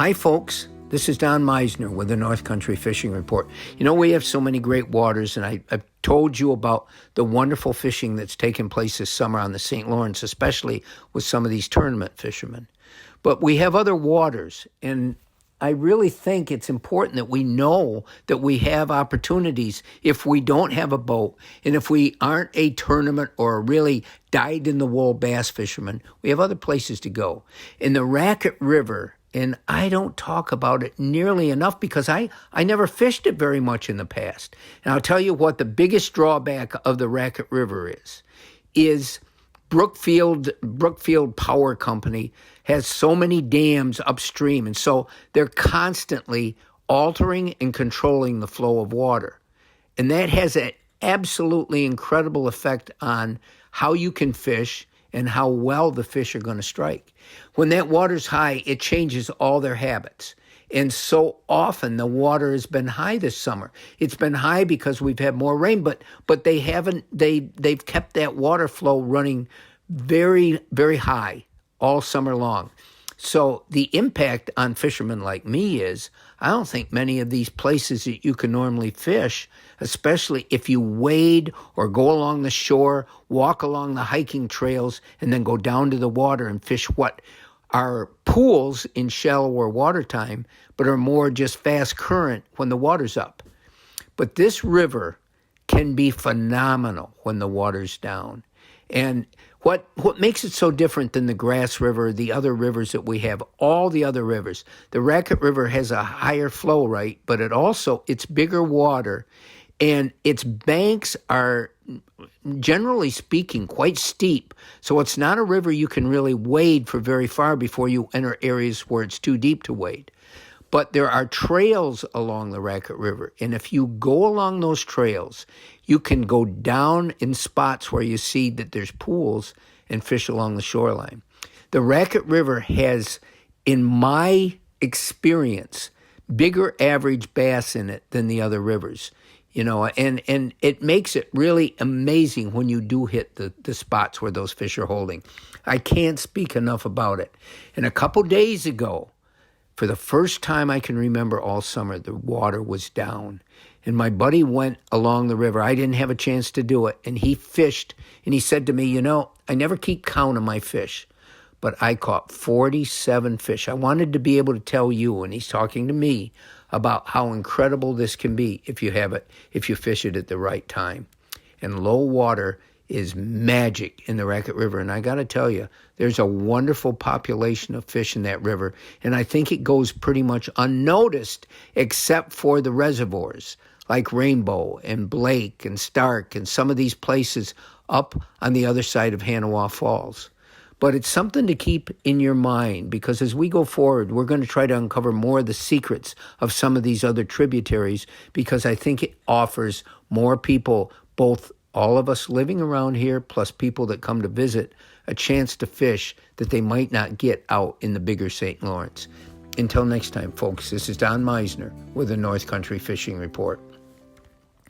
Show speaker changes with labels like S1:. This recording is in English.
S1: Hi, folks. This is Don Meisner with the North Country Fishing Report. You know, we have so many great waters, and I've told you about the wonderful fishing that's taken place this summer on the St. Lawrence, especially with some of these tournament fishermen. But we have other waters, and I really think it's important that we know that we have opportunities if we don't have a boat, and if we aren't a tournament or a really dyed-in-the-wool bass fisherman, we have other places to go. In the Raquette River, and I don't talk about it nearly enough because I never fished it very much in the past. And I'll tell you what the biggest drawback of the Raquette River is Brookfield Power Company has so many dams upstream, and so they're constantly altering and controlling the flow of water. And that has an absolutely incredible effect on how you can fish and how well the fish are going to strike. When that water's high, it changes all their habits. And so often the water has been high this summer. It's been high because we've had more rain, but they've kept that water flow running very, very high all summer long. So the impact on fishermen like me is, I don't think many of these places that you can normally fish, especially if you wade or go along the shore, walk along the hiking trails, and then go down to the water and fish what are pools in shallower water time, but are more just fast current when the water's up. But this river can be phenomenal when the water's down. And what makes it so different than the Grass River, the other rivers that we have, all the other rivers, the Raquette River has a higher flow rate, but it's bigger water, and its banks are, generally speaking, quite steep. So it's not a river you can really wade for very far before you enter areas where it's too deep to wade. But there are trails along the Raquette River, and if you go along those trails, you can go down in spots where you see that there's pools and fish along the shoreline. The Raquette River has, in my experience, bigger average bass in it than the other rivers. You know, and it makes it really amazing when you do hit the spots where those fish are holding. I can't speak enough about it. And a couple days ago, for the first time I can remember all summer, the water was down. And my buddy went along the river. I didn't have a chance to do it. And he fished. And he said to me, you know, I never keep count of my fish, but I caught 47 fish. I wanted to be able to tell you, and he's talking to me, about how incredible this can be if you fish it at the right time. And low water is magic in the Raquette River. And I got to tell you, there's a wonderful population of fish in that river. And I think it goes pretty much unnoticed except for the reservoirs like Rainbow and Blake and Stark and some of these places up on the other side of Hanawa Falls. But it's something to keep in your mind, because as we go forward, we're going to try to uncover more of the secrets of some of these other tributaries, because I think it offers more people, both all of us living around here, plus people that come to visit, a chance to fish that they might not get out in the bigger St. Lawrence. Until next time, folks, this is Don Meisner with the North Country Fishing Report.